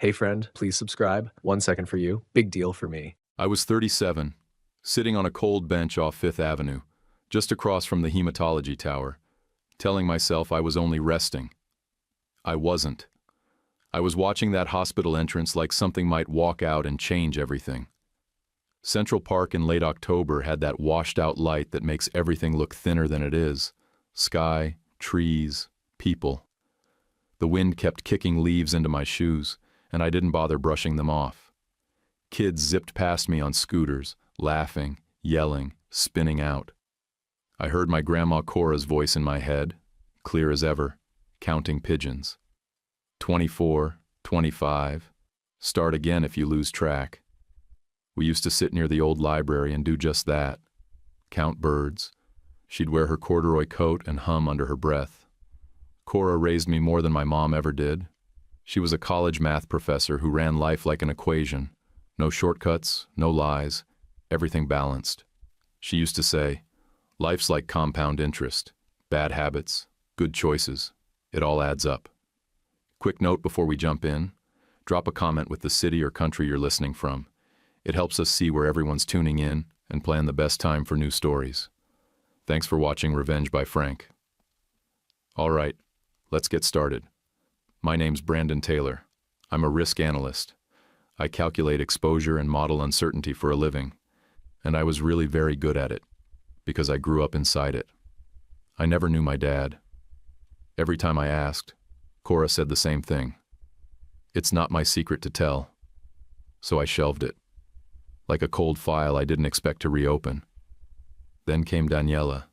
Hey friend, please subscribe. 1 second for you. Big deal for me. I was 37, sitting on a cold bench off Fifth Avenue, just across from the hematology tower, telling myself I was only resting. I wasn't. I was watching that hospital entrance like something might walk out and change everything. Central Park in late October had that washed-out light that makes everything look thinner than it is. Sky, trees, people. The wind kept kicking leaves into my shoes, and I didn't bother brushing them off. Kids zipped past me on scooters, laughing, yelling, spinning out. I heard my grandma Cora's voice in my head, clear as ever, counting pigeons. 24, 25, start again if you lose track. We used to sit near the old library and do just that, count birds. She'd wear her corduroy coat and hum under her breath. Cora raised me more than my mom ever did. She was a college math professor who ran life like an equation. No shortcuts, no lies, everything balanced. She used to say, life's like compound interest. Bad habits, good choices, it all adds up. Quick note before we jump in, drop a comment with the city or country you're listening from. It helps us see where everyone's tuning in and plan the best time for new stories. Thanks for watching Revenge by Frank. All right, let's get started. My name's Brandon Taylor. I'm a risk analyst. I calculate exposure and model uncertainty for a living, and I was really very good at it because I grew up inside it. I never knew my dad. Every time I asked, Cora said the same thing. It's not my secret to tell. So I shelved it. Like a cold file I didn't expect to reopen. Then came Daniela.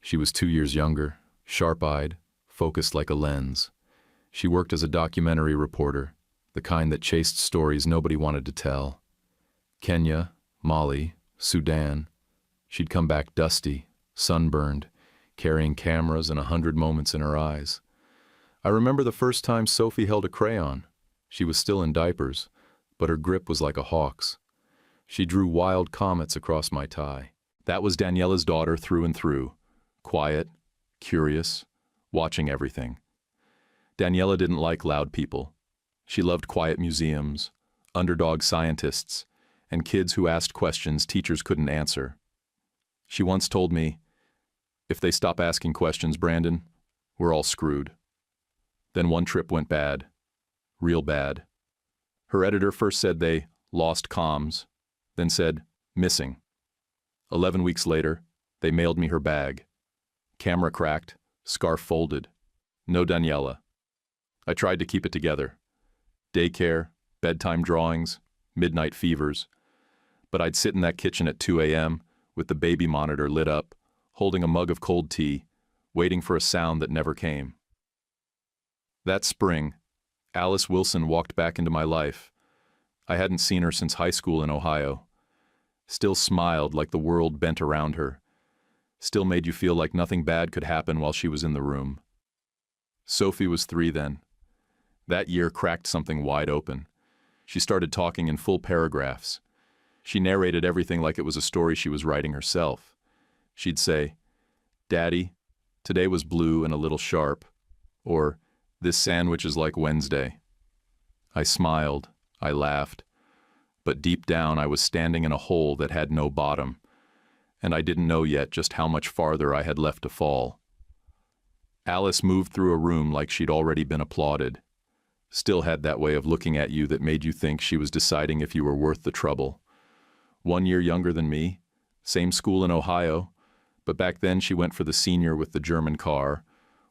She was 2 years younger, sharp-eyed, focused like a lens. She worked as a documentary reporter, the kind that chased stories nobody wanted to tell. Kenya, Mali, Sudan. She'd come back dusty, sunburned, carrying cameras and 100 moments in her eyes. I remember the first time Sophie held a crayon. She was still in diapers, but her grip was like a hawk's. She drew wild comets across my tie. That was Daniela's daughter through and through. Quiet, curious, watching everything. Daniela didn't like loud people. She loved quiet museums, underdog scientists, and kids who asked questions teachers couldn't answer. She once told me, "If they stop asking questions, Brandon, we're all screwed." Then one trip went bad. Real bad. Her editor first said they lost comms, then said, missing. 11 weeks later, they mailed me her bag. Camera cracked, scarf folded. No Daniela. I tried to keep it together. Daycare, bedtime drawings, midnight fevers. But I'd sit in that kitchen at 2 a.m. with the baby monitor lit up, holding a mug of cold tea, waiting for a sound that never came. That spring, Alice Wilson walked back into my life. I hadn't seen her since high school in Ohio. Still smiled like the world bent around her. Still made you feel like nothing bad could happen while she was in the room. Sophie was 3 then. That year cracked something wide open. She started talking in full paragraphs. She narrated everything like it was a story she was writing herself. She'd say, "Daddy, today was blue and a little sharp," or "This sandwich is like Wednesday." I smiled, I laughed, but deep down I was standing in a hole that had no bottom, and I didn't know yet just how much farther I had left to fall. Alice moved through a room like she'd already been applauded. Still had that way of looking at you that made you think she was deciding if you were worth the trouble. 1 year younger than me, same school in Ohio, but back then she went for the senior with the German car,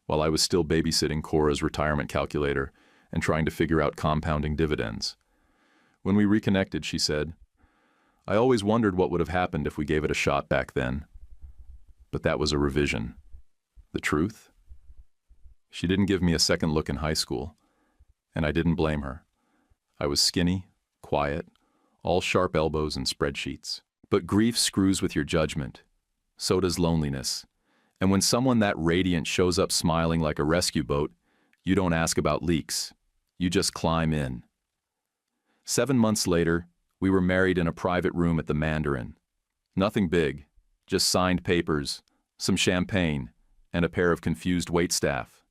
while I was still babysitting Cora's retirement calculator and trying to figure out compounding dividends. When we reconnected, she said, "I always wondered what would have happened if we gave it a shot back then. But that was a revision. The truth?" She didn't give me a second look in high school, and I didn't blame her. I was skinny, quiet, all sharp elbows and spreadsheets. But grief screws with your judgment. So does loneliness. And when someone that radiant shows up smiling like a rescue boat, you don't ask about leaks. You just climb in. 7 months later, we were married in a private room at the Mandarin. Nothing big, just signed papers, some champagne, and a pair of confused waitstaff.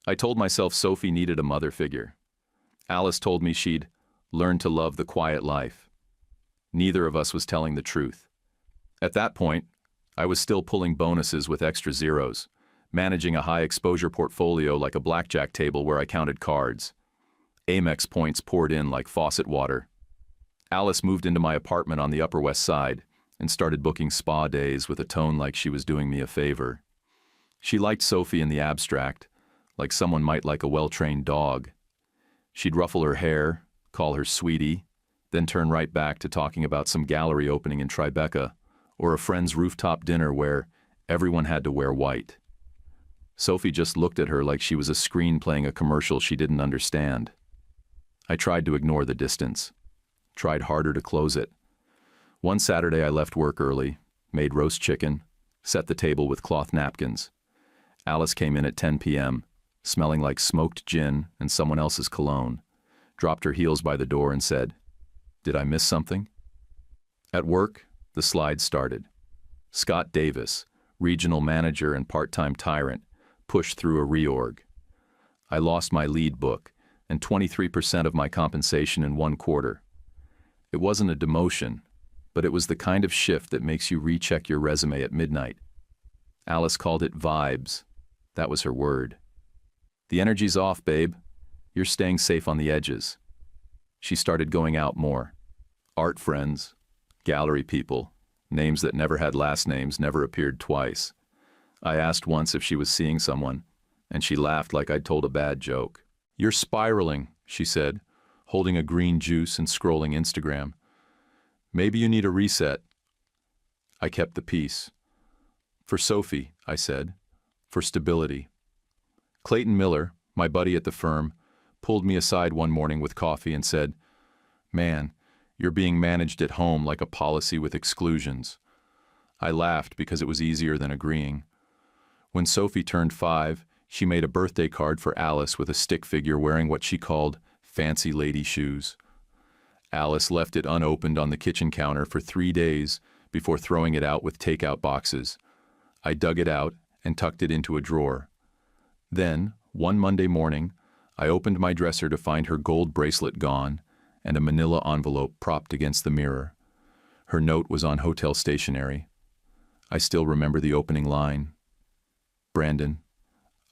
I told myself Sophie needed a mother figure. Alice told me she'd learned to love the quiet life. Neither of us was telling the truth. At that point, I was still pulling bonuses with extra zeros, managing a high-exposure portfolio like a blackjack table where I counted cards. Amex points poured in like faucet water. Alice moved into my apartment on the Upper West Side and started booking spa days with a tone like she was doing me a favor. She liked Sophie in the abstract, like someone might like a well-trained dog. She'd ruffle her hair, call her sweetie, then turn right back to talking about some gallery opening in Tribeca or a friend's rooftop dinner where everyone had to wear white. Sophie just looked at her like she was a screen playing a commercial she didn't understand. I tried to ignore the distance, tried harder to close it. One Saturday I left work early, made roast chicken, set the table with cloth napkins. Alice came in at 10 p.m., smelling like smoked gin and someone else's cologne, dropped her heels by the door and said, "Did I miss something?" At work, the slide started. Scott Davis, regional manager and part-time tyrant, pushed through a reorg. I lost my lead book and 23% of my compensation in 1 quarter. It wasn't a demotion, but it was the kind of shift that makes you recheck your resume at midnight. Alice called it vibes. That was her word. "The energy's off, babe. You're staying safe on the edges." She started going out more. Art friends, gallery people, names that never had last names, never appeared twice. I asked once if she was seeing someone, and she laughed like I'd told a bad joke. "You're spiraling," she said, holding a green juice and scrolling Instagram. "Maybe you need a reset." I kept the peace. "For Sophie," I said, "for stability." Clayton Miller, my buddy at the firm, pulled me aside one morning with coffee and said, "Man, you're being managed at home like a policy with exclusions." I laughed because it was easier than agreeing. When Sophie turned 5, she made a birthday card for Alice with a stick figure wearing what she called fancy lady shoes. Alice left it unopened on the kitchen counter for 3 days before throwing it out with takeout boxes. I dug it out and tucked it into a drawer. Then, one Monday morning, I opened my dresser to find her gold bracelet gone and a manila envelope propped against the mirror. Her note was on hotel stationery. I still remember the opening line. "Brandon,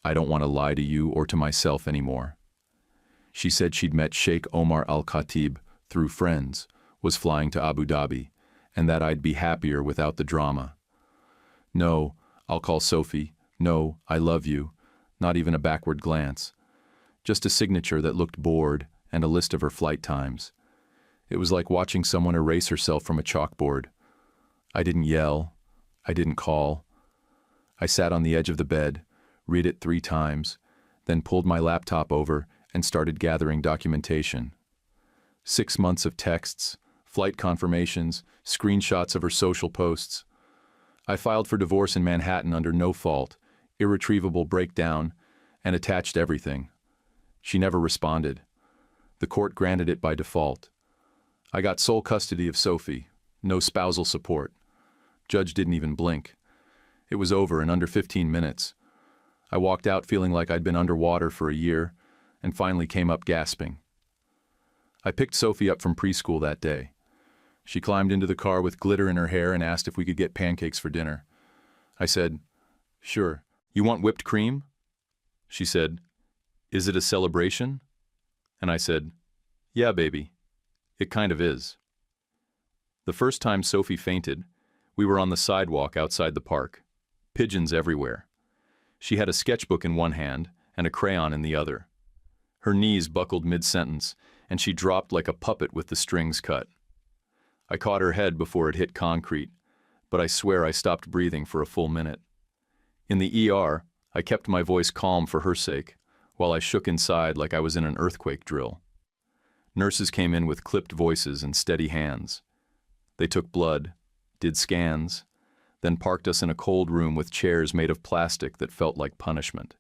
I don't want to lie to you or to myself anymore." She said she'd met Sheikh Omar Al-Khatib through friends, was flying to Abu Dhabi, and that I'd be happier without the drama. "No, I'll call Sophie. No, I love you." Not even a backward glance. Just a signature that looked bored and a list of her flight times. It was like watching someone erase herself from a chalkboard. I didn't yell. I didn't call. I sat on the edge of the bed, read it 3 times, then pulled my laptop over and started gathering documentation. 6 months of texts, flight confirmations, screenshots of her social posts. I filed for divorce in Manhattan under no fault, irretrievable breakdown, and attached everything. She never responded. The court granted it by default. I got sole custody of Sophie, no spousal support. Judge didn't even blink. It was over in under 15 minutes. I walked out feeling like I'd been underwater for a year, and finally came up gasping. I picked Sophie up from preschool that day. She climbed into the car with glitter in her hair and asked if we could get pancakes for dinner. I said, "Sure. You want whipped cream?" She said, "Is it a celebration?" And I said, "Yeah, baby. It kind of is." The first time Sophie fainted, we were on the sidewalk outside the park. Pigeons everywhere. She had a sketchbook in one hand and a crayon in the other. Her knees buckled mid-sentence, and she dropped like a puppet with the strings cut. I caught her head before it hit concrete, but I swear I stopped breathing for a full minute. In the ER, I kept my voice calm for her sake, while I shook inside like I was in an earthquake drill. Nurses came in with clipped voices and steady hands. They took blood, did scans, then parked us in a cold room with chairs made of plastic that felt like punishment.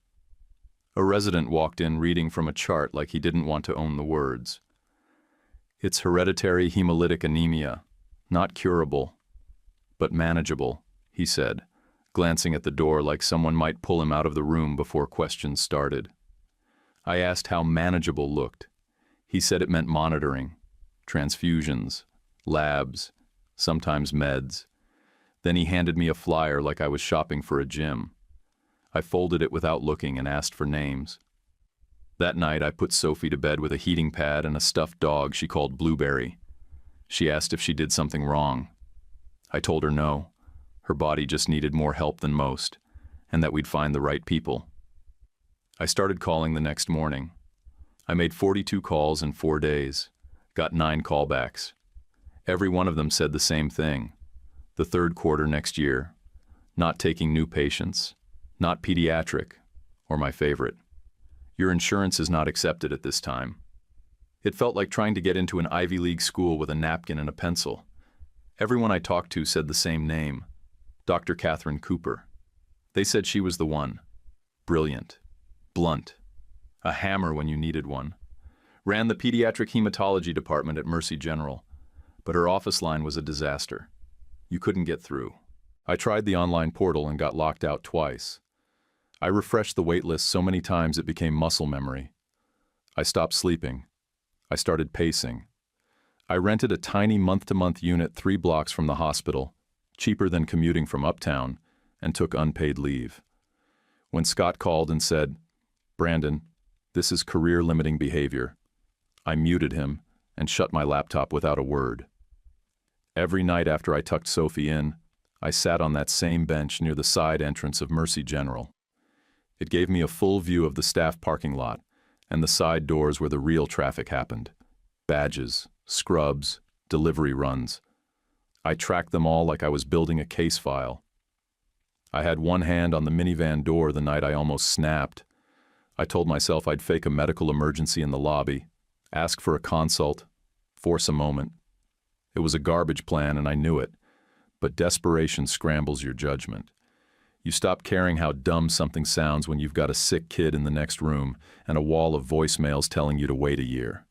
A resident walked in reading from a chart like he didn't want to own the words. "It's hereditary hemolytic anemia, not curable, but manageable," he said, glancing at the door like someone might pull him out of the room before questions started. I asked how manageable looked. He said it meant monitoring, transfusions, labs, sometimes meds. Then he handed me a flyer like I was shopping for a gym. I folded it without looking and asked for names. That night, I put Sophie to bed with a heating pad and a stuffed dog she called Blueberry. She asked if she did something wrong. I told her no. Her body just needed more help than most, and that we'd find the right people. I started calling the next morning. I made 42 calls in 4 days, got 9 callbacks. Every one of them said the same thing. The third quarter next year. Not taking new patients. Not pediatric. Or my favorite. Your insurance is not accepted at this time. It felt like trying to get into an Ivy League school with a napkin and a pencil. Everyone I talked to said the same name. Dr. Catherine Cooper. They said she was the one. Brilliant. Blunt. A hammer when you needed one. Ran the pediatric hematology department at Mercy General. But her office line was a disaster. You couldn't get through. I tried the online portal and got locked out twice. I refreshed the wait list so many times it became muscle memory. I stopped sleeping. I started pacing. I rented a tiny month-to-month unit 3 blocks from the hospital, cheaper than commuting from uptown, and took unpaid leave. When Scott called and said, "Brandon, this is career-limiting behavior," I muted him and shut my laptop without a word. Every night after I tucked Sophie in, I sat on that same bench near the side entrance of Mercy General. It gave me a full view of the staff parking lot and the side doors where the real traffic happened. Badges, scrubs, delivery runs. I tracked them all like I was building a case file. I had one hand on the minivan door the night I almost snapped. I told myself I'd fake a medical emergency in the lobby, ask for a consult, force a moment. It was a garbage plan and I knew it, but desperation scrambles your judgment. You stop caring how dumb something sounds when you've got a sick kid in the next room and a wall of voicemails telling you to wait a year.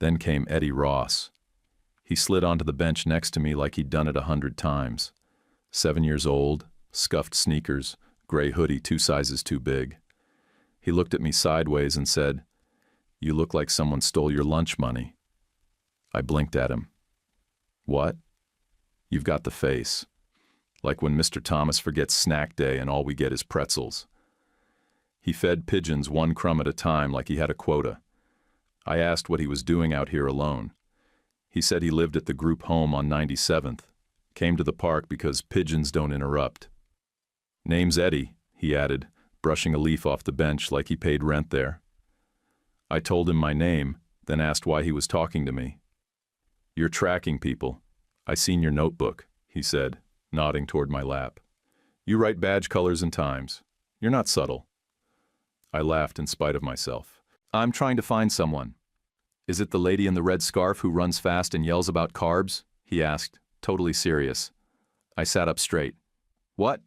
Then came Eddie Ross. He slid onto the bench next to me like he'd done it 100 times. 7 years old, scuffed sneakers, gray hoodie 2 sizes too big. He looked at me sideways and said, "You look like someone stole your lunch money." I blinked at him. "What?" "You've got the face. Like when Mr. Thomas forgets snack day and all we get is pretzels." He fed pigeons 1 crumb at a time like he had a quota. I asked what he was doing out here alone. He said he lived at the group home on 97th, came to the park because pigeons don't interrupt. "Name's Eddie," he added, brushing a leaf off the bench like he paid rent there. I told him my name, then asked why he was talking to me. "You're tracking people. I seen your notebook," he said, nodding toward my lap. "You write badge colors and times. You're not subtle." I laughed in spite of myself. "I'm trying to find someone." "Is it the lady in the red scarf who runs fast and yells about carbs?" he asked, totally serious. I sat up straight. "What?"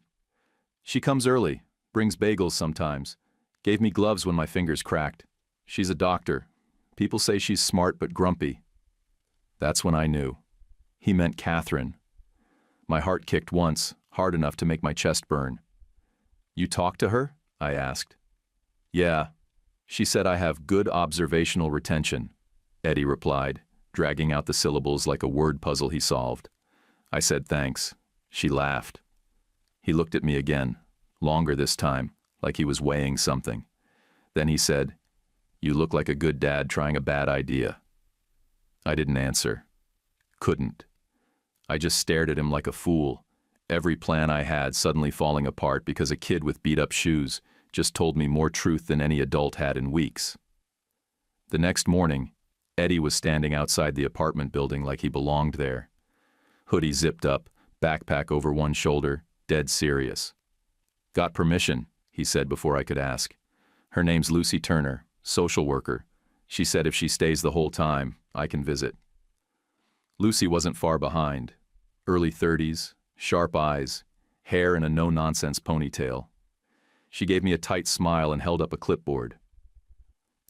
"She comes early, brings bagels sometimes. Gave me gloves when my fingers cracked. She's a doctor. People say she's smart but grumpy." That's when I knew. He meant Catherine. My heart kicked once, hard enough to make my chest burn. "You talked to her?" I asked. "Yeah. She said I have good observational retention," Eddie replied, dragging out the syllables like a word puzzle he solved. I said thanks. She laughed. He looked at me again, longer this time, like he was weighing something. Then he said, "You look like a good dad trying a bad idea." I didn't answer. Couldn't. I just stared at him like a fool, every plan I had suddenly falling apart because a kid with beat-up shoes just told me more truth than any adult had in weeks. The next morning, Eddie was standing outside the apartment building like he belonged there. Hoodie zipped up, backpack over one shoulder, dead serious. "Got permission," he said before I could ask. "Her name's Lucy Turner, social worker. She said if she stays the whole time, I can visit." Lucy wasn't far behind. Early 30s, sharp eyes, hair in a no-nonsense ponytail. She gave me a tight smile and held up a clipboard.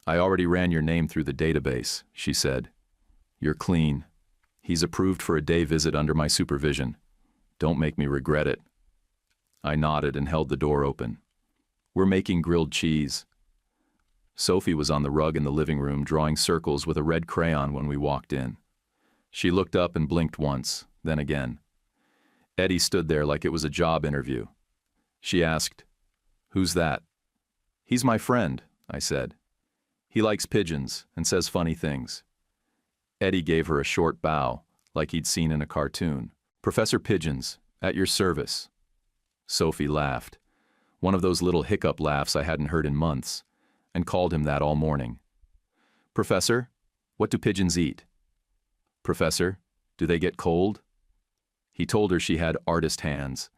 "I already ran your name through the database," she said. "You're clean. He's approved for a day visit under my supervision. Don't make me regret it." I nodded and held the door open. "We're making grilled cheese." Sophie was on the rug in the living room drawing circles with a red crayon when we walked in. She looked up and blinked once, then again. Eddie stood there like it was a job interview. She asked, "Who's that?" "He's my friend," I said. "He likes pigeons and says funny things." Eddie gave her a short bow, like he'd seen in a cartoon. "Professor Pigeons, at your service." Sophie laughed, one of those little hiccup laughs I hadn't heard in months, and called him that all morning. "Professor, what do pigeons eat?" "Professor, do they get cold?" He told her she had artist hands,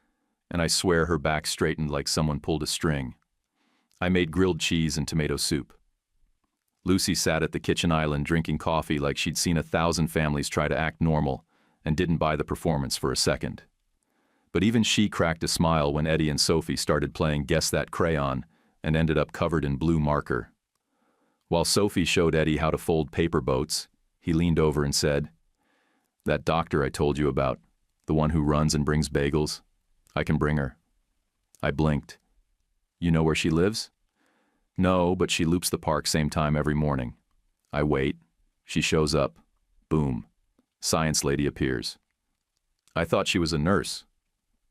and I swear her back straightened like someone pulled a string. I made grilled cheese and tomato soup. Lucy sat at the kitchen island drinking coffee like she'd seen 1,000 families try to act normal and didn't buy the performance for a second. But even she cracked a smile when Eddie and Sophie started playing Guess That Crayon and ended up covered in blue marker. While Sophie showed Eddie how to fold paper boats, he leaned over and said, "That doctor I told you about, the one who runs and brings bagels, I can bring her." I blinked. "You know where she lives?" "No, but she loops the park same time every morning." I wait. She shows up. Boom. Science lady appears. "I thought she was a nurse."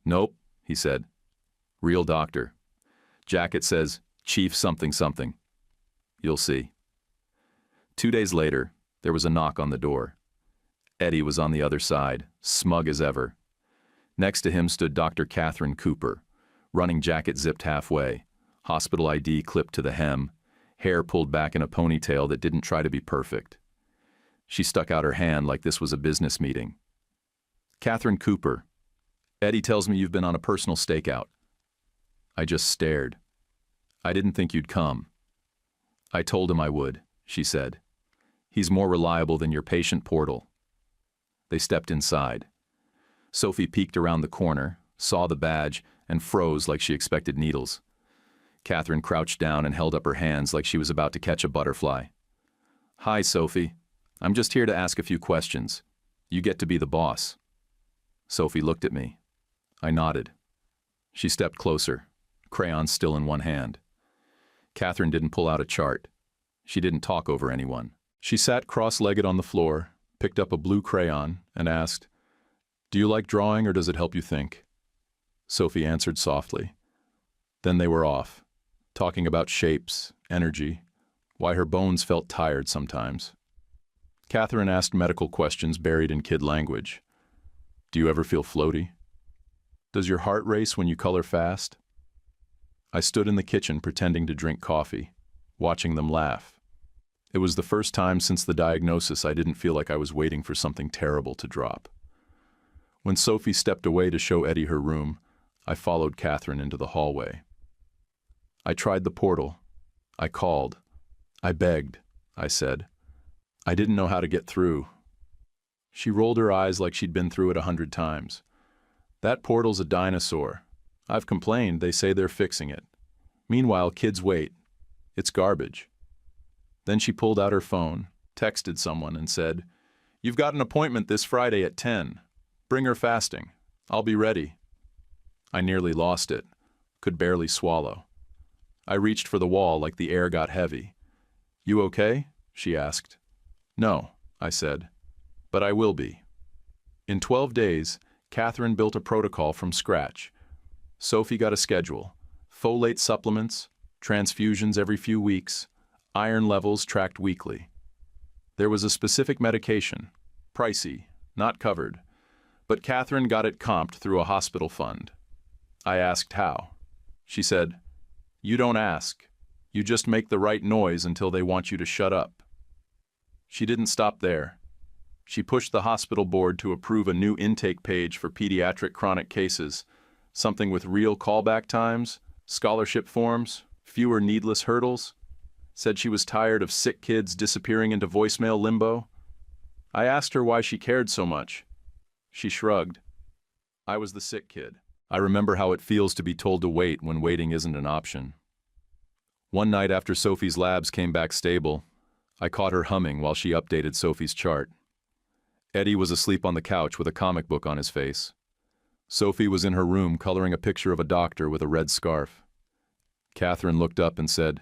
"Nope," he said. "Real doctor. Jacket says, Chief something something. You'll see." 2 days later, there was a knock on the door. Eddie was on the other side, smug as ever. Next to him stood Dr. Catherine Cooper, running jacket zipped halfway, hospital ID clipped to the hem, hair pulled back in a ponytail that didn't try to be perfect. She stuck out her hand like this was a business meeting. "Catherine Cooper, Eddie tells me you've been on a personal stakeout." I just stared. "I didn't think you'd come." "I told him I would," she said. "He's more reliable than your patient portal." They stepped inside. Sophie peeked around the corner, saw the badge, and froze like she expected needles. Catherine crouched down and held up her hands like she was about to catch a butterfly. "Hi, Sophie. I'm just here to ask a few questions. You get to be the boss." Sophie looked at me. I nodded. She stepped closer, crayon still in one hand. Catherine didn't pull out a chart. She didn't talk over anyone. She sat cross-legged on the floor, picked up a blue crayon, and asked, "Do you like drawing or does it help you think?" Sophie answered softly. Then they were off, talking about shapes, energy, why her bones felt tired sometimes. Catherine asked medical questions buried in kid language. "Do you ever feel floaty? Does your heart race when you color fast?" I stood in the kitchen pretending to drink coffee, watching them laugh. It was the first time since the diagnosis I didn't feel like I was waiting for something terrible to drop. When Sophie stepped away to show Eddie her room, I followed Catherine into the hallway. I tried the portal. I called. I begged, I said. I didn't know how to get through. She rolled her eyes like she'd been through it 100 times. "That portal's a dinosaur. I've complained, they say they're fixing it. Meanwhile, kids wait. It's garbage." Then she pulled out her phone, texted someone, and said, "You've got an appointment this Friday at 10. Bring her fasting. I'll be ready." I nearly lost it, could barely swallow. I reached for the wall like the air got heavy. "You okay?" she asked. "No," I said, "but I will be." In 12 days, Catherine built a protocol from scratch. Sophie got a schedule, folate supplements, transfusions every few weeks, iron levels tracked weekly. There was a specific medication, pricey, not covered, but Catherine got it comped through a hospital fund. I asked how. She said, "You don't ask. You just make the right noise until they want you to shut up." She didn't stop there. She pushed the hospital board to approve a new intake page for pediatric chronic cases, something with real callback times, scholarship forms, fewer needless hurdles. Said she was tired of sick kids disappearing into voicemail limbo. I asked her why she cared so much. She shrugged. I was the sick kid. I remember how it feels to be told to wait when waiting isn't an option. One night after Sophie's labs came back stable, I caught her humming while she updated Sophie's chart. Eddie was asleep on the couch with a comic book on his face. Sophie was in her room coloring a picture of a doctor with a red scarf. Catherine looked up and said,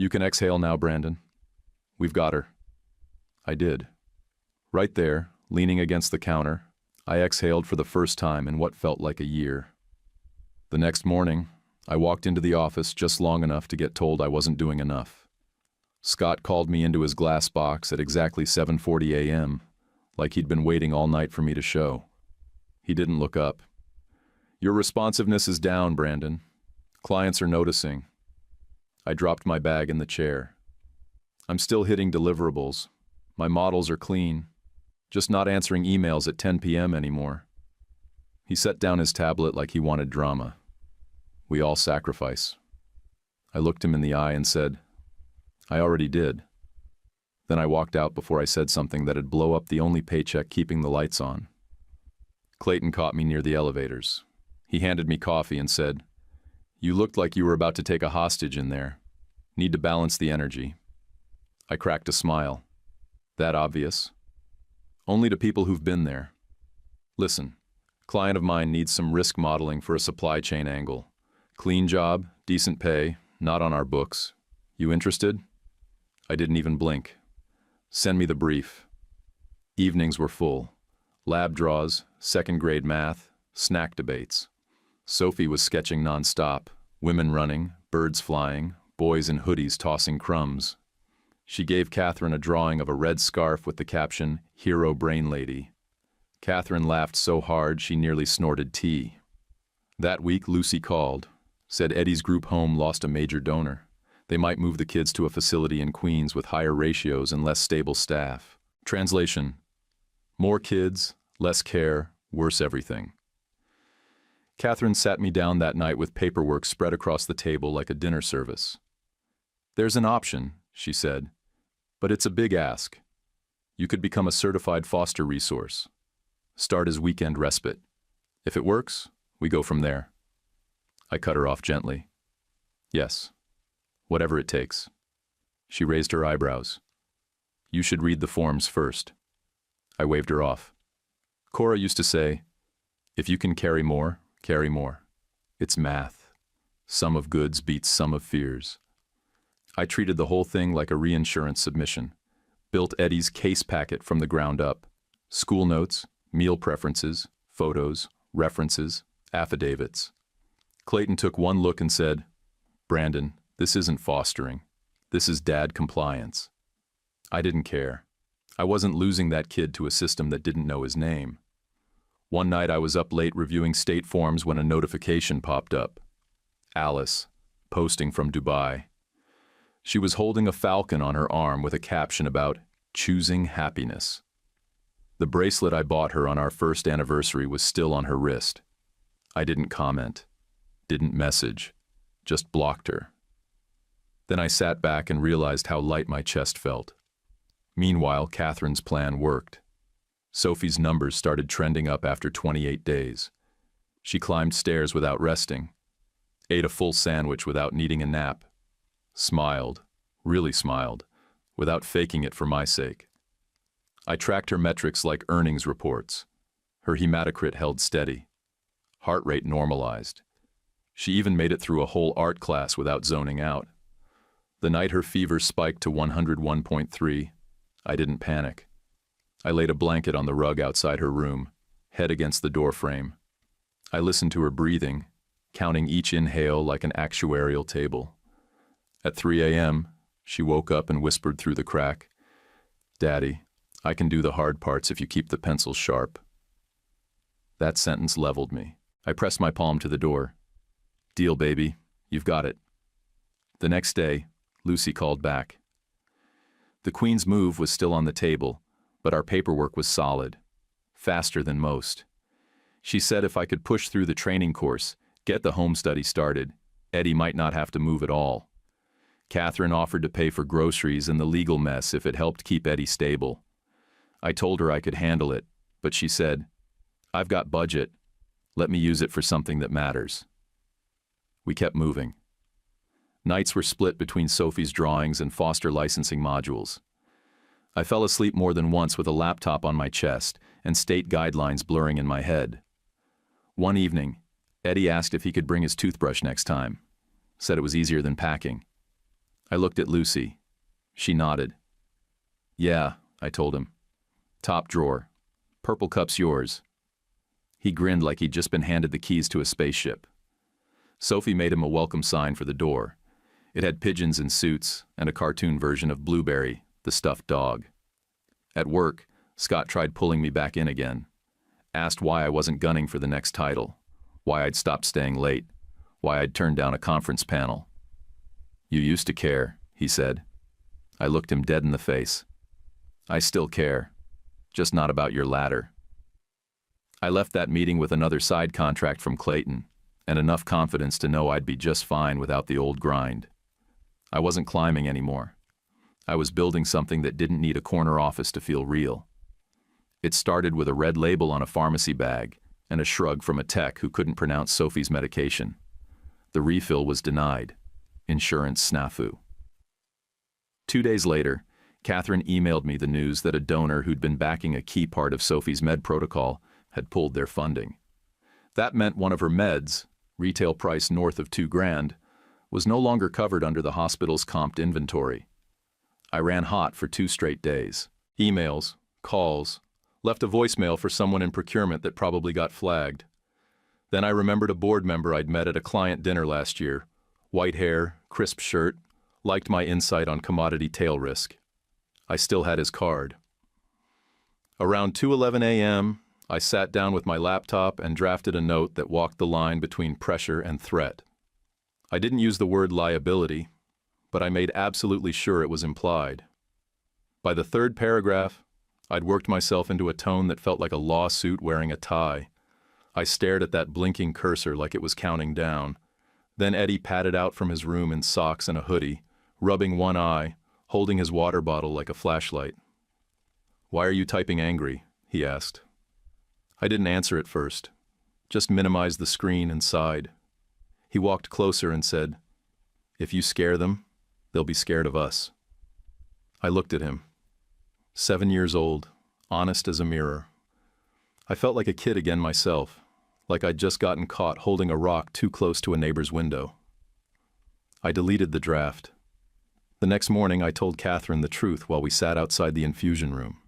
You can exhale now, Brandon. We've got her. I did. Right there, leaning against the counter, I exhaled for the first time in what felt like a year. The next morning, I walked into the office just long enough to get told I wasn't doing enough. Scott called me into his glass box at exactly 7:40 a.m., like he'd been waiting all night for me to show. He didn't look up. Your responsiveness is down, Brandon. Clients are noticing. I dropped my bag in the chair. I'm still hitting deliverables. My models are clean. Just not answering emails at 10 p.m. anymore. He set down his tablet like he wanted drama. We all sacrifice. I looked him in the eye and said, I already did. Then I walked out before I said something that'd blow up the only paycheck keeping the lights on. Clayton caught me near the elevators. He handed me coffee and said, You looked like you were about to take a hostage in there. Need to balance the energy. I cracked a smile. That obvious? Only to people who've been there. Listen, client of mine needs some risk modeling for a supply chain angle. Clean job, decent pay, not on our books. You interested? I didn't even blink. Send me the brief. Evenings were full. Lab draws, second grade math, snack debates. Sophie was sketching nonstop, women running, birds flying, boys in hoodies tossing crumbs. She gave Catherine a drawing of a red scarf with the caption, Hero Brain Lady. Catherine laughed so hard she nearly snorted tea. That week, Lucy called, said Eddie's group home lost a major donor. They might move the kids to a facility in Queens with higher ratios and less stable staff. Translation: more kids, less care, worse everything. Catherine sat me down that night with paperwork spread across the table like a dinner service. There's an option, she said, but it's a big ask. You could become a certified foster resource. Start as weekend respite. If it works, we go from there. I cut her off gently. Yes. Whatever it takes. She raised her eyebrows. You should read the forms first. I waved her off. Cora used to say, if you can carry more, carry more. It's math. Sum of goods beats sum of fears. I treated the whole thing like a reinsurance submission. Built Eddie's case packet from the ground up. School notes, meal preferences, photos, references, affidavits. Clayton took one look and said, Brandon, this isn't fostering. This is dad compliance. I didn't care. I wasn't losing that kid to a system that didn't know his name. One night I was up late reviewing state forms when a notification popped up. Alice, posting from Dubai. She was holding a falcon on her arm with a caption about choosing happiness. The bracelet I bought her on our first anniversary was still on her wrist. I didn't comment, didn't message, just blocked her. Then I sat back and realized how light my chest felt. Meanwhile, Catherine's plan worked. Sophie's numbers started trending up after 28 days. She climbed stairs without resting, ate a full sandwich without needing a nap, smiled, really smiled, without faking it for my sake. I tracked her metrics like earnings reports. Her hematocrit held steady. Heart rate normalized. She even made it through a whole art class without zoning out. The night her fever spiked to 101.3, I didn't panic. I laid a blanket on the rug outside her room, head against the door frame. I listened to her breathing, counting each inhale like an actuarial table. At 3 a.m., she woke up and whispered through the crack, Daddy, I can do the hard parts if you keep the pencils sharp. That sentence leveled me. I pressed my palm to the door. Deal, baby. You've got it. The next day, Lucy called back. The Queen's move was still on the table, but our paperwork was solid, faster than most. She said if I could push through the training course, get the home study started, Eddie might not have to move at all. Catherine offered to pay for groceries and the legal mess if it helped keep Eddie stable. I told her I could handle it, but she said, I've got budget. Let me use it for something that matters. We kept moving. Nights were split between Sophie's drawings and foster licensing modules. I fell asleep more than once with a laptop on my chest and state guidelines blurring in my head. One evening, Eddie asked if he could bring his toothbrush next time. Said it was easier than packing. I looked at Lucy. She nodded. Yeah, I told him. Top drawer. Purple cup's yours. He grinned like he'd just been handed the keys to a spaceship. Sophie made him a welcome sign for the door. It had pigeons in suits and a cartoon version of Blueberry, the stuffed dog. At work, Scott tried pulling me back in again. Asked why I wasn't gunning for the next title, why I'd stopped staying late, why I'd turned down a conference panel. You used to care, he said. I looked him dead in the face. I still care, just not about your ladder. I left that meeting with another side contract from Clayton, and enough confidence to know I'd be just fine without the old grind. I wasn't climbing anymore. I was building something that didn't need a corner office to feel real. It started with a red label on a pharmacy bag and a shrug from a tech who couldn't pronounce Sophie's medication. The refill was denied. Insurance snafu. 2 days later, Catherine emailed me the news that a donor who'd been backing a key part of Sophie's med protocol had pulled their funding. That meant one of her meds, retail price north of $2,000, was no longer covered under the hospital's comped inventory. I ran hot for 2 straight days. Emails, calls, left a voicemail for someone in procurement that probably got flagged. Then I remembered a board member I'd met at a client dinner last year. White hair, crisp shirt, liked my insight on commodity tail risk. I still had his card. Around 2:11 a.m., I sat down with my laptop and drafted a note that walked the line between pressure and threat. I didn't use the word liability, but I made absolutely sure it was implied. By the 3rd paragraph, I'd worked myself into a tone that felt like a lawsuit wearing a tie. I stared at that blinking cursor like it was counting down. Then Eddie padded out from his room in socks and a hoodie, rubbing one eye, holding his water bottle like a flashlight. "Why are you typing angry?" he asked. I didn't answer at first, just minimized the screen and sighed. He walked closer and said, "If you scare them, they'll be scared of us." I looked at him. 7 years old, honest as a mirror. I felt like a kid again myself, like I'd just gotten caught holding a rock too close to a neighbor's window. I deleted the draft. The next morning I told Catherine the truth while we sat outside the infusion room.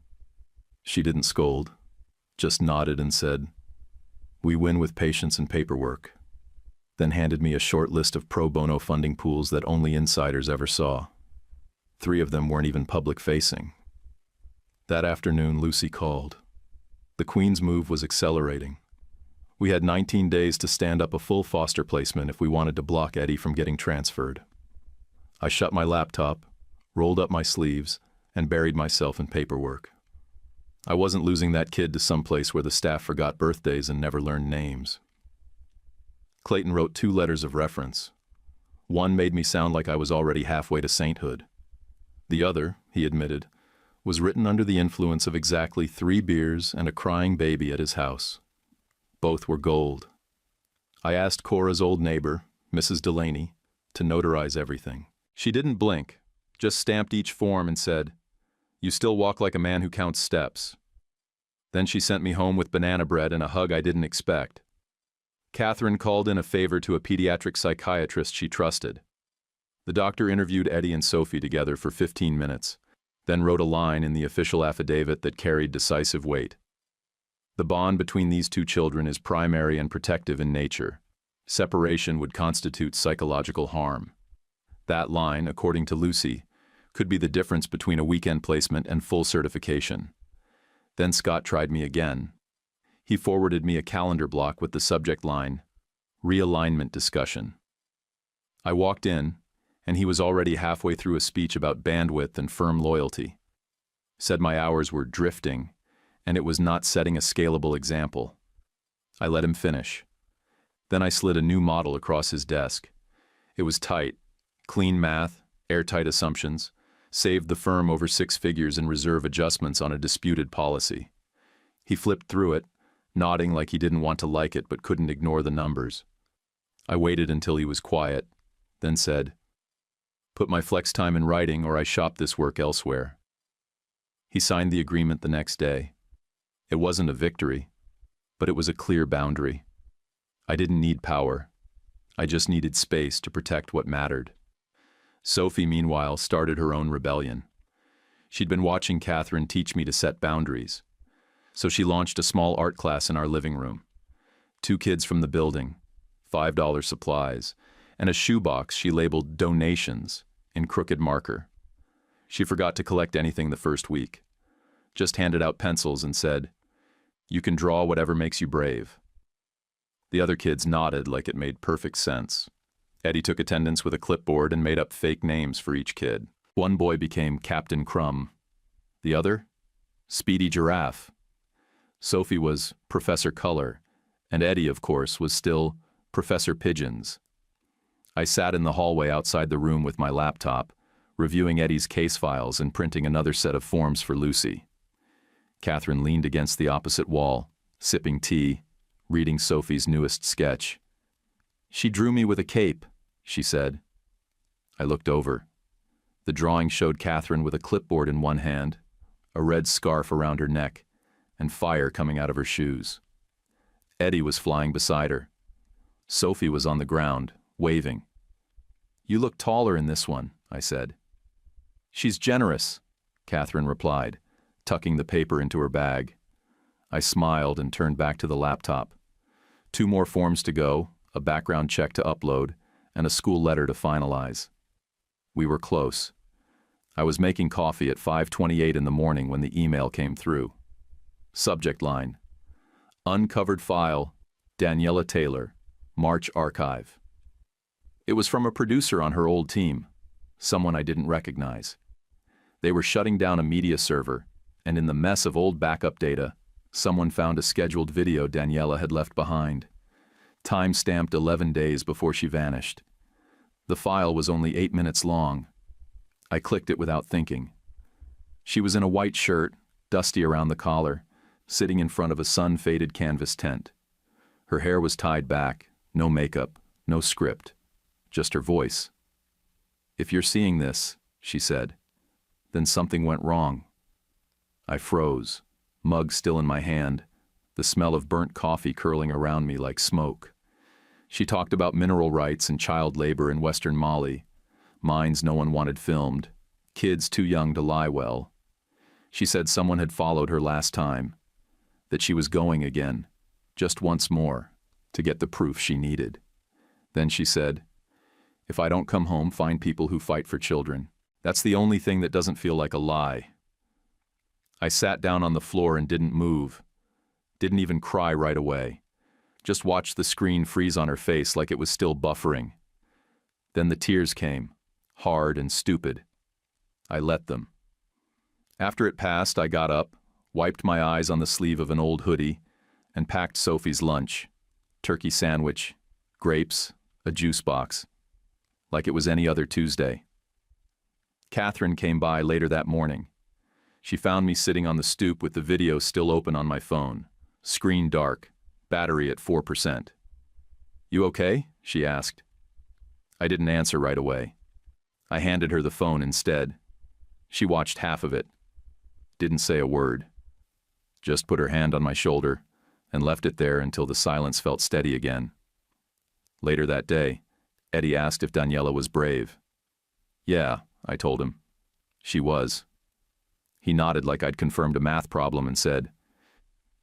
She didn't scold, just nodded and said, "We win with patience and paperwork," then handed me a short list of pro bono funding pools that only insiders ever saw. 3 of them weren't even public-facing. That afternoon, Lucy called. The Queen's move was accelerating. We had 19 days to stand up a full foster placement if we wanted to block Eddie from getting transferred. I shut my laptop, rolled up my sleeves, and buried myself in paperwork. I wasn't losing that kid to some place where the staff forgot birthdays and never learned names. Clayton wrote 2 letters of reference. One made me sound like I was already halfway to sainthood. The other, he admitted, was written under the influence of exactly 3 beers and a crying baby at his house. Both were gold. I asked Cora's old neighbor, Mrs. Delaney, to notarize everything. She didn't blink, just stamped each form and said, "You still walk like a man who counts steps." Then she sent me home with banana bread and a hug I didn't expect. Catherine called in a favor to a pediatric psychiatrist she trusted. The doctor interviewed Eddie and Sophie together for 15 minutes, then wrote a line in the official affidavit that carried decisive weight. The bond between these 2 children is primary and protective in nature. Separation would constitute psychological harm. That line, according to Lucy, could be the difference between a weekend placement and full certification. Then Scott tried me again. He forwarded me a calendar block with the subject line, "Realignment Discussion." I walked in, and he was already halfway through a speech about bandwidth and firm loyalty. Said my hours were drifting, and it was not setting a scalable example. I let him finish. Then I slid a new model across his desk. It was tight, clean math, airtight assumptions, saved the firm over 6 figures in reserve adjustments on a disputed policy. He flipped through it, nodding like he didn't want to like it but couldn't ignore the numbers. I waited until he was quiet, then said, "Put my flex time in writing or I shop this work elsewhere." He signed the agreement the next day. It wasn't a victory, but it was a clear boundary. I didn't need power. I just needed space to protect what mattered. Sophie, meanwhile, started her own rebellion. She'd been watching Catherine teach me to set boundaries. So she launched a small art class in our living room. 2 kids from the building, $5 supplies, and a shoebox she labeled donations in crooked marker. She forgot to collect anything the first week. Just handed out pencils and said, "You can draw whatever makes you brave." The other kids nodded like it made perfect sense. Eddie took attendance with a clipboard and made up fake names for each kid. One boy became Captain Crumb. The other? Speedy Giraffe. Sophie was Professor Color, and Eddie, of course, was still Professor Pigeons. I sat in the hallway outside the room with my laptop, reviewing Eddie's case files and printing another set of forms for Lucy. Catherine leaned against the opposite wall, sipping tea, reading Sophie's newest sketch. "She drew me with a cape," she said. I looked over. The drawing showed Catherine with a clipboard in one hand, a red scarf around her neck, and fire coming out of her shoes. Eddie was flying beside her. Sophie was on the ground, waving. "You look taller in this one," I said. "She's generous," Catherine replied, tucking the paper into her bag. I smiled and turned back to the laptop. 2 more forms to go, a background check to upload, and a school letter to finalize. We were close. I was making coffee at 5:28 in the morning when the email came through. Subject line: Uncovered file, Daniela Taylor, March archive. It was from a producer on her old team, someone I didn't recognize. They were shutting down a media server, and in the mess of old backup data, someone found a scheduled video Daniela had left behind. Time-stamped 11 days before she vanished. The file was only 8 minutes long. I clicked it without thinking. She was in a white shirt, dusty around the collar, sitting in front of a sun-faded canvas tent. Her hair was tied back, no makeup, no script, just her voice. "If you're seeing this," she said, "then something went wrong." I froze, mug still in my hand, the smell of burnt coffee curling around me like smoke. She talked about mineral rights and child labor in Western Mali, mines no one wanted filmed, kids too young to lie well. She said someone had followed her last time, that she was going again, just once more, to get the proof she needed. Then she said, "If I don't come home, find people who fight for children. That's the only thing that doesn't feel like a lie." I sat down on the floor and didn't move. Didn't even cry right away. Just watched the screen freeze on her face like it was still buffering. Then the tears came, hard and stupid. I let them. After it passed, I got up, wiped my eyes on the sleeve of an old hoodie, and packed Sophie's lunch: turkey sandwich, grapes, a juice box. Like it was any other Tuesday. Catherine came by later that morning. She found me sitting on the stoop with the video still open on my phone, screen dark, battery at 4%. "You okay?" she asked. I didn't answer right away. I handed her the phone instead. She watched half of it. Didn't say a word. Just put her hand on my shoulder and left it there until the silence felt steady again. Later that day, Eddie asked if Daniela was brave. "Yeah," I told him. "She was." He nodded like I'd confirmed a math problem and said,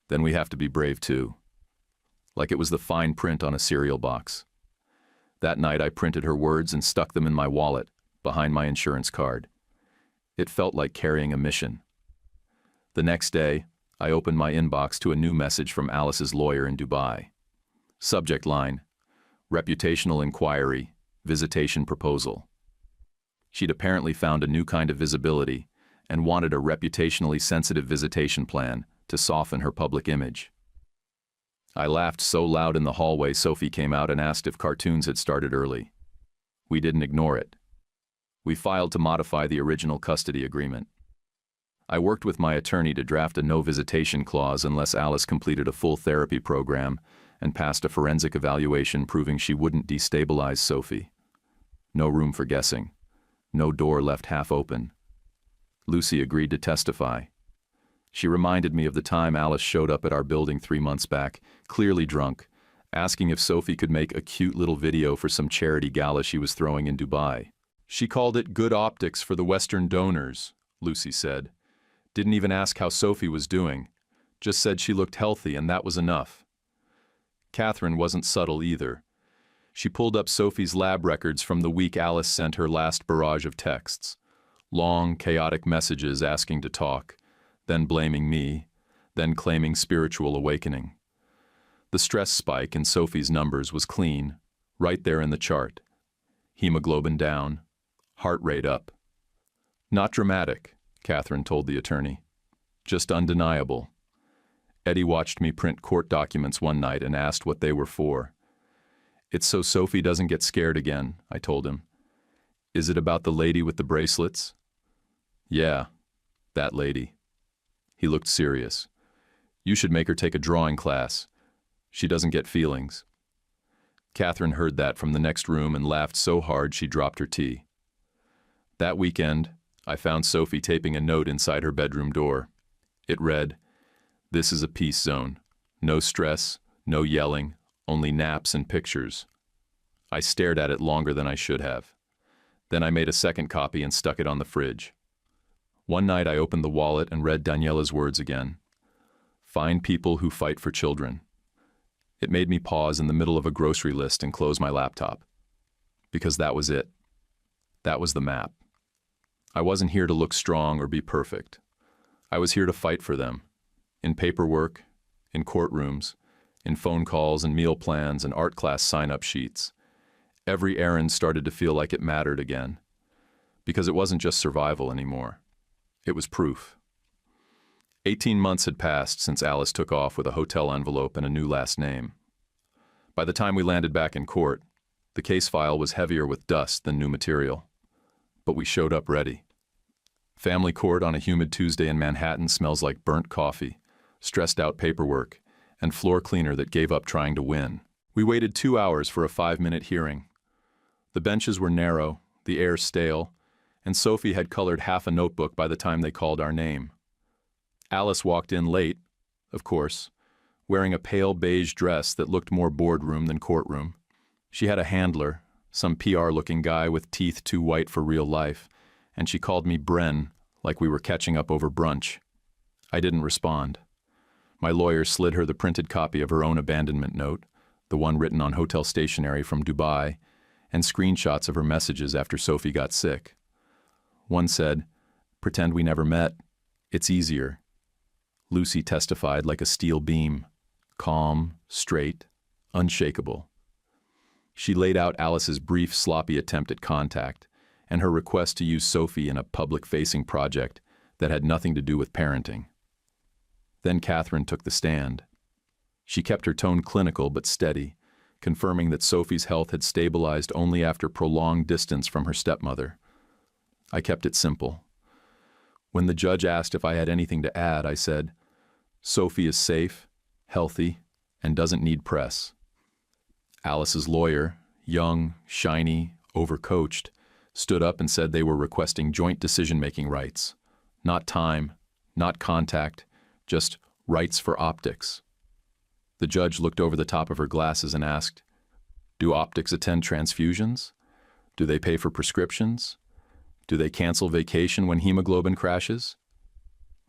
"Then we have to be brave too." Like it was the fine print on a cereal box. That night I printed her words and stuck them in my wallet, behind my insurance card. It felt like carrying a mission. The next day, I opened my inbox to a new message from Alice's lawyer in Dubai. Subject line: Reputational inquiry, visitation proposal. She'd apparently found a new kind of visibility and wanted a reputationally sensitive visitation plan to soften her public image. I laughed so loud in the hallway Sophie came out and asked if cartoons had started early. We didn't ignore it. We filed to modify the original custody agreement. I worked with my attorney to draft a no visitation clause unless Alice completed a full therapy program and passed a forensic evaluation proving she wouldn't destabilize Sophie. No room for guessing. No door left half open. Lucy agreed to testify. She reminded me of the time Alice showed up at our building 3 months back, clearly drunk, asking if Sophie could make a cute little video for some charity gala she was throwing in Dubai. She called it good optics for the Western donors, Lucy said. Didn't even ask how Sophie was doing. Just said she looked healthy and that was enough. Catherine wasn't subtle either. She pulled up Sophie's lab records from the week Alice sent her last barrage of texts. Long, chaotic messages asking to talk, then blaming me, then claiming spiritual awakening. The stress spike in Sophie's numbers was clean, right there in the chart. Hemoglobin down, heart rate up. Not dramatic, Catherine told the attorney. Just undeniable. Eddie watched me print court documents one night and asked what they were for. It's so Sophie doesn't get scared again, I told him. Is it about the lady with the bracelets? Yeah, that lady. He looked serious. You should make her take a drawing class. She doesn't get feelings. Catherine heard that from the next room and laughed so hard she dropped her tea. That weekend, I found Sophie taping a note inside her bedroom door. It read, "This is a peace zone. No stress, no yelling, only naps and pictures." I stared at it longer than I should have. Then I made a second copy and stuck it on the fridge. One night I opened the wallet and read Daniela's words again. Find people who fight for children. It made me pause in the middle of a grocery list and close my laptop. Because that was it. That was the map. I wasn't here to look strong or be perfect. I was here to fight for them. In paperwork, in courtrooms, in phone calls and meal plans and art class sign-up sheets. Every errand started to feel like it mattered again. Because it wasn't just survival anymore. It was proof. 18 months had passed since Alice took off with a hotel envelope and a new last name. By the time we landed back in court, the case file was heavier with dust than new material. But we showed up ready. Family court on a humid Tuesday in Manhattan smells like burnt coffee, stressed out paperwork, and floor cleaner that gave up trying to win. We waited 2 hours for a 5-minute hearing. The benches were narrow, the air stale, and Sophie had colored half a notebook by the time they called our name. Alice walked in late, of course, wearing a pale beige dress that looked more boardroom than courtroom. She had a handler, some PR-looking guy with teeth too white for real life, and she called me Bren, like we were catching up over brunch. I didn't respond. My lawyer slid her the printed copy of her own abandonment note, the one written on hotel stationery from Dubai, and screenshots of her messages after Sophie got sick. One said, "Pretend we never met. It's easier." Lucy testified like a steel beam, calm, straight, unshakable. She laid out Alice's brief, sloppy attempt at contact and her request to use Sophie in a public-facing project that had nothing to do with parenting. Then Catherine took the stand. She kept her tone clinical but steady, confirming that Sophie's health had stabilized only after prolonged distance from her stepmother. I kept it simple. When the judge asked if I had anything to add, I said, "Sophie is safe, healthy, and doesn't need press." Alice's lawyer, young, shiny, overcoached, stood up and said they were requesting joint decision-making rights. Not time, not contact, just rights for optics. The judge looked over the top of her glasses and asked, "Do optics attend transfusions? Do they pay for prescriptions? Do they cancel vacation when hemoglobin crashes?"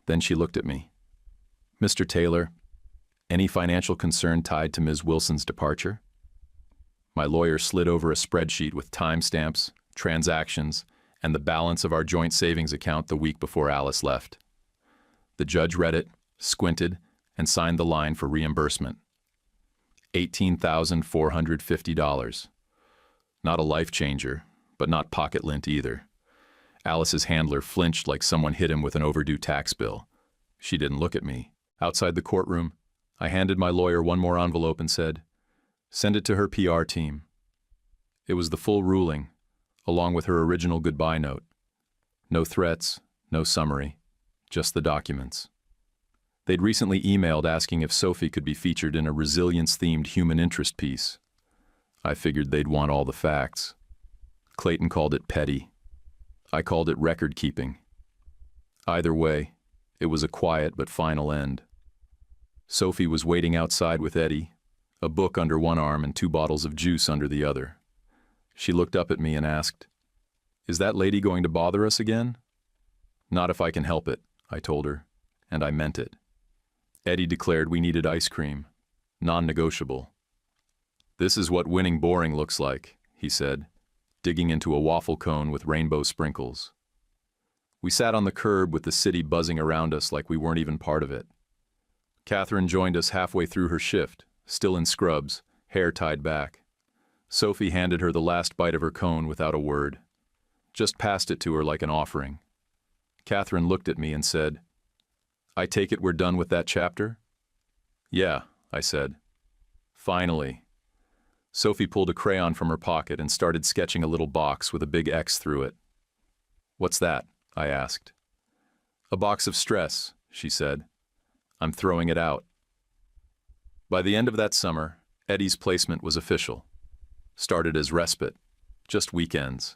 Then she looked at me. "Mr. Taylor, any financial concern tied to Ms. Wilson's departure?" My lawyer slid over a spreadsheet with timestamps, transactions, and the balance of our joint savings account the week before Alice left. The judge read it, squinted, and signed the line for reimbursement. $18,450. Not a life changer, but not pocket lint either. Alice's handler flinched like someone hit him with an overdue tax bill. She didn't look at me. Outside the courtroom, I handed my lawyer one more envelope and said, "Send it to her PR team." It was the full ruling, along with her original goodbye note. No threats, no summary, just the documents. They'd recently emailed asking if Sophie could be featured in a resilience-themed human interest piece. I figured they'd want all the facts. Clayton called it petty. I called it record-keeping. Either way, it was a quiet but final end. Sophie was waiting outside with Eddie, a book under one arm and 2 bottles of juice under the other. She looked up at me and asked, Is that lady going to bother us again? Not if I can help it, I told her, and I meant it. Eddie declared we needed ice cream, non-negotiable. This is what winning boring looks like, he said, digging into a waffle cone with rainbow sprinkles. We sat on the curb with the city buzzing around us like we weren't even part of it. Catherine joined us halfway through her shift, still in scrubs, hair tied back. Sophie handed her the last bite of her cone without a word. Just passed it to her like an offering. Catherine looked at me and said, I take it we're done with that chapter? Yeah, I said. Finally. Sophie pulled a crayon from her pocket and started sketching a little box with a big X through it. What's that? I asked. A box of stress, she said. I'm throwing it out. By the end of that summer, Eddie's placement was official. Started as respite, just weekends.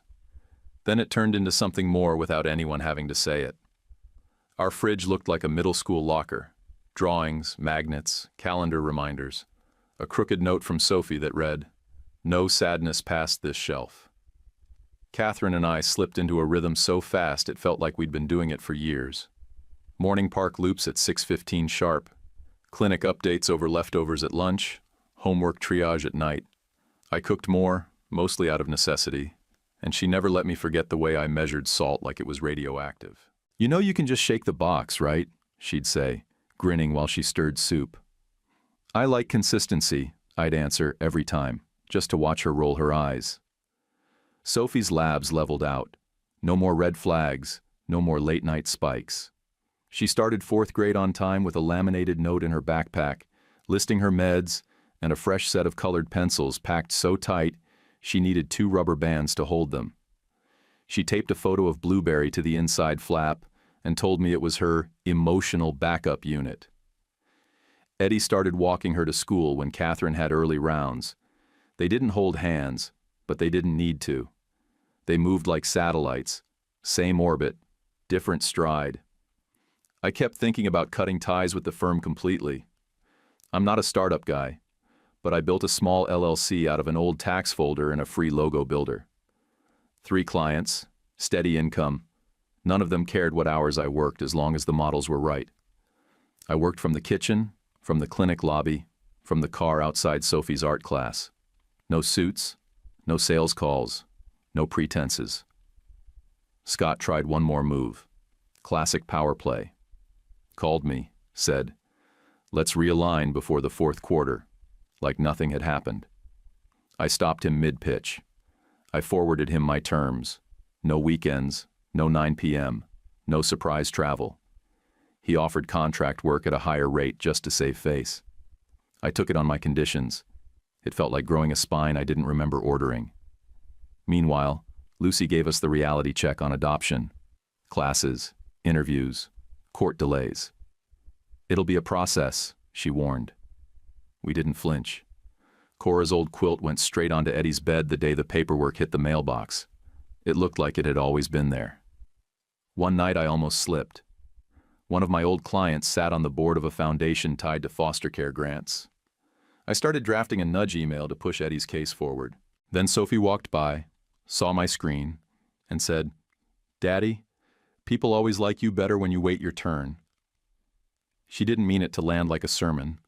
Then it turned into something more without anyone having to say it. Our fridge looked like a middle school locker. Drawings, magnets, calendar reminders. A crooked note from Sophie that read, No sadness past this shelf. Catherine and I slipped into a rhythm so fast it felt like we'd been doing it for years. Morning park loops at 6:15 sharp. Clinic updates over leftovers at lunch. Homework triage at night. I cooked more, mostly out of necessity, and she never let me forget the way I measured salt like it was radioactive. You know you can just shake the box, right? She'd say, grinning while she stirred soup. I like consistency, I'd answer every time, just to watch her roll her eyes. Sophie's labs leveled out. No more red flags, no more late-night spikes. She started 4th grade on time with a laminated note in her backpack, listing her meds and a fresh set of colored pencils packed so tight she needed 2 rubber bands to hold them. She taped a photo of Blueberry to the inside flap and told me it was her emotional backup unit. Eddie started walking her to school when Catherine had early rounds. They didn't hold hands, but they didn't need to. They moved like satellites, same orbit, different stride. I kept thinking about cutting ties with the firm completely. I'm not a startup guy, but I built a small LLC out of an old tax folder and a free logo builder. 3 clients, steady income. None of them cared what hours I worked as long as the models were right. I worked from the kitchen, from the clinic lobby, from the car outside Sophie's art class. No suits, no sales calls, no pretenses. Scott tried one more move. Classic power play. Called me, said, let's realign before the 4th quarter, like nothing had happened. I stopped him mid-pitch. I forwarded him my terms. No weekends, no 9 p.m., no surprise travel. He offered contract work at a higher rate just to save face. I took it on my conditions. It felt like growing a spine I didn't remember ordering. Meanwhile, Lucy gave us the reality check on adoption. Classes, interviews, court delays. It'll be a process, she warned. We didn't flinch. Cora's old quilt went straight onto Eddie's bed the day the paperwork hit the mailbox. It looked like it had always been there. One night I almost slipped. One of my old clients sat on the board of a foundation tied to foster care grants. I started drafting a nudge email to push Eddie's case forward. Then Sophie walked by, saw my screen, and said, Daddy, people always like you better when you wait your turn. She didn't mean it to land like a sermon,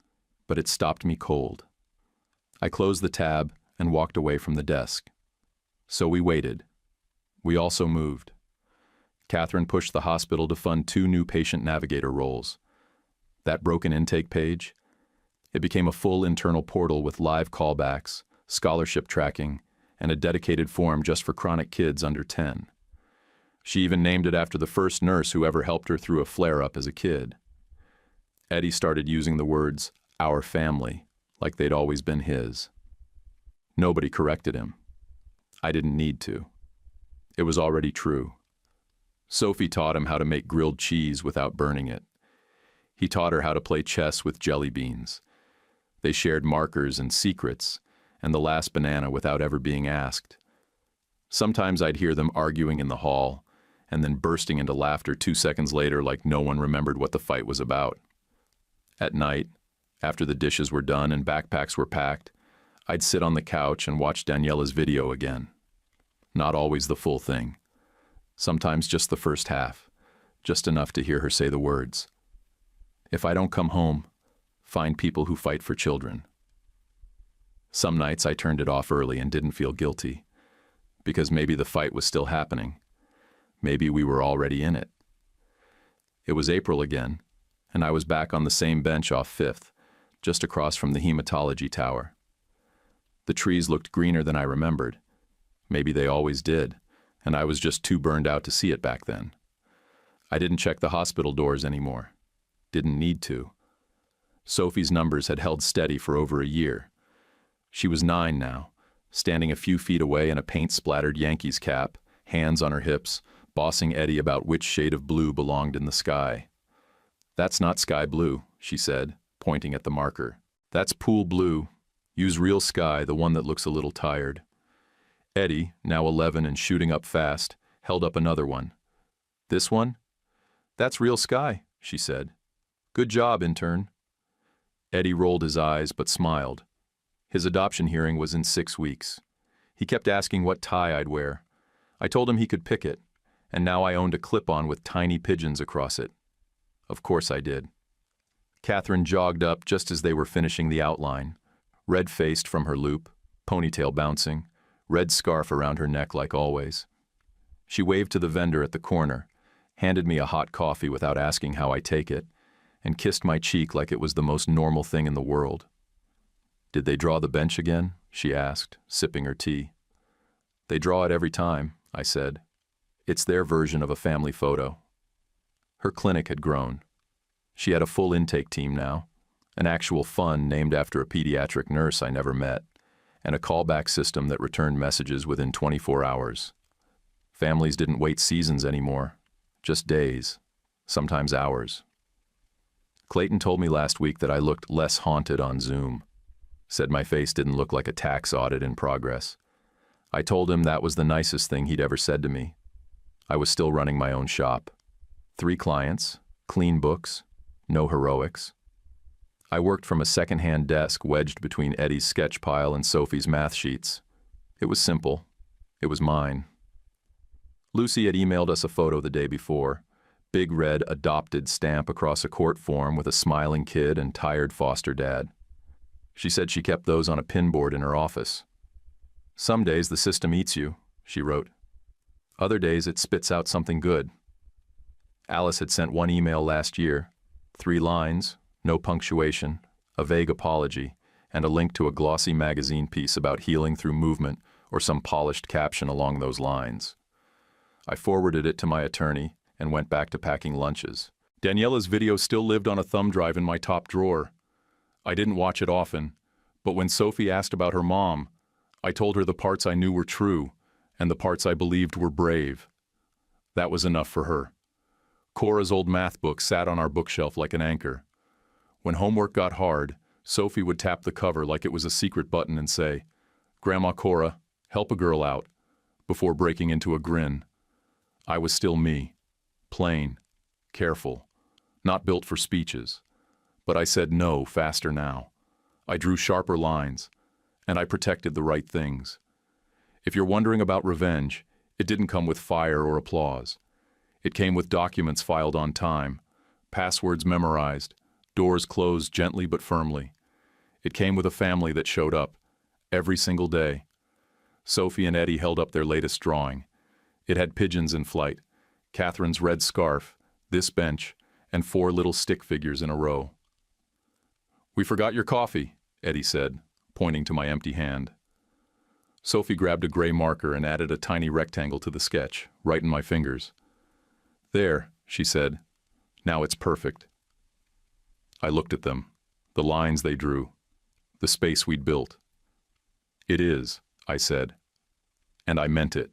but it stopped me cold. I closed the tab and walked away from the desk. So we waited. We also moved. Catherine pushed the hospital to fund 2 new patient navigator roles. That broken intake page, it became a full internal portal with live callbacks, scholarship tracking, and a dedicated form just for chronic kids under 10. She even named it after the first nurse who ever helped her through a flare-up as a kid. Eddie started using the words, our family, like they'd always been his. Nobody corrected him. I didn't need to. It was already true. Sophie taught him how to make grilled cheese without burning it. He taught her how to play chess with jelly beans. They shared markers and secrets, and the last banana without ever being asked. Sometimes I'd hear them arguing in the hall, and then bursting into laughter 2 seconds later like no one remembered what the fight was about. At night, after the dishes were done and backpacks were packed, I'd sit on the couch and watch Daniela's video again. Not always the full thing, Sometimes just the first half, just enough to hear her say the words. If I don't come home, find people who fight for children. Some nights I turned it off early and didn't feel guilty, because maybe the fight was still happening. Maybe we were already in it. It was April again, and I was back on the same bench off Fifth, just across from the hematology tower. The trees looked greener than I remembered. Maybe they always did, and I was just too burned out to see it back then. I didn't check the hospital doors anymore. Didn't need to. Sophie's numbers had held steady for over a year. She was 9 now, standing a few feet away in a paint-splattered Yankees cap, hands on her hips, bossing Eddie about which shade of blue belonged in the sky. "That's not sky blue," she said, pointing at the marker. "That's pool blue. Use real sky, the one that looks a little tired." Eddie, now 11 and shooting up fast, held up another one. "This one? That's real sky," she said. "Good job, intern." Eddie rolled his eyes but smiled. His adoption hearing was in 6 weeks. He kept asking what tie I'd wear. I told him he could pick it, and now I owned a clip-on with tiny pigeons across it. Of course I did. Catherine jogged up just as they were finishing the outline, red-faced from her loop, ponytail bouncing, red scarf around her neck like always. She waved to the vendor at the corner, handed me a hot coffee without asking how I take it, and kissed my cheek like it was the most normal thing in the world. "Did they draw the bench again?" she asked, sipping her tea. "They draw it every time," I said. "It's their version of a family photo." Her clinic had grown. She had a full intake team now, an actual fund named after a pediatric nurse I never met, and a callback system that returned messages within 24 hours. Families didn't wait seasons anymore, just days, sometimes hours. Clayton told me last week that I looked less haunted on Zoom. Said my face didn't look like a tax audit in progress. I told him that was the nicest thing he'd ever said to me. I was still running my own shop. 3 clients, clean books, no heroics. I worked from a second-hand desk wedged between Eddie's sketch pile and Sophie's math sheets. It was simple. It was mine. Lucy had emailed us a photo the day before. Big red adopted stamp across a court form with a smiling kid and tired foster dad. She said she kept those on a pinboard in her office. "Some days the system eats you," she wrote. "Other days it spits out something good." Alice had sent one email last year, 3 lines, no punctuation, a vague apology, and a link to a glossy magazine piece about healing through movement or some polished caption along those lines. I forwarded it to my attorney and went back to packing lunches. Daniela's video still lived on a thumb drive in my top drawer. I didn't watch it often, but when Sophie asked about her mom, I told her the parts I knew were true and the parts I believed were brave. That was enough for her. Cora's old math book sat on our bookshelf like an anchor. When homework got hard, Sophie would tap the cover like it was a secret button and say, "Grandma Cora, help a girl out," before breaking into a grin. I was still me. Plain, careful, not built for speeches. But I said no faster now. I drew sharper lines, and I protected the right things. If you're wondering about revenge, it didn't come with fire or applause. It came with documents filed on time, passwords memorized, doors closed gently but firmly. It came with a family that showed up, every single day. Sophie and Eddie held up their latest drawing. It had pigeons in flight, Catherine's red scarf, this bench, and 4 little stick figures in a row. "We forgot your coffee," Eddie said, pointing to my empty hand. Sophie grabbed a gray marker and added a tiny rectangle to the sketch, right in my fingers. "There," she said. "Now it's perfect." I looked at them, the lines they drew, the space we'd built. "It is," I said, and I meant it.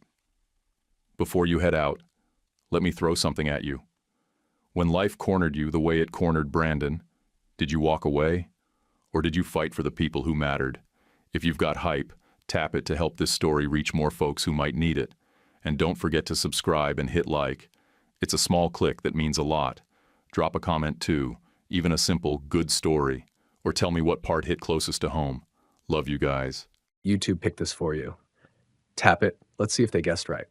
"Before you head out, let me throw something at you. When life cornered you the way it cornered Brandon, did you walk away? Or did you fight for the people who mattered? If you've got hype, tap it to help this story reach more folks who might need it. And don't forget to subscribe and hit like. It's a small click that means a lot. Drop a comment too, even a simple "good story," or tell me what part hit closest to home. Love you guys. YouTube picked this for you. Tap it. Let's see if they guessed right.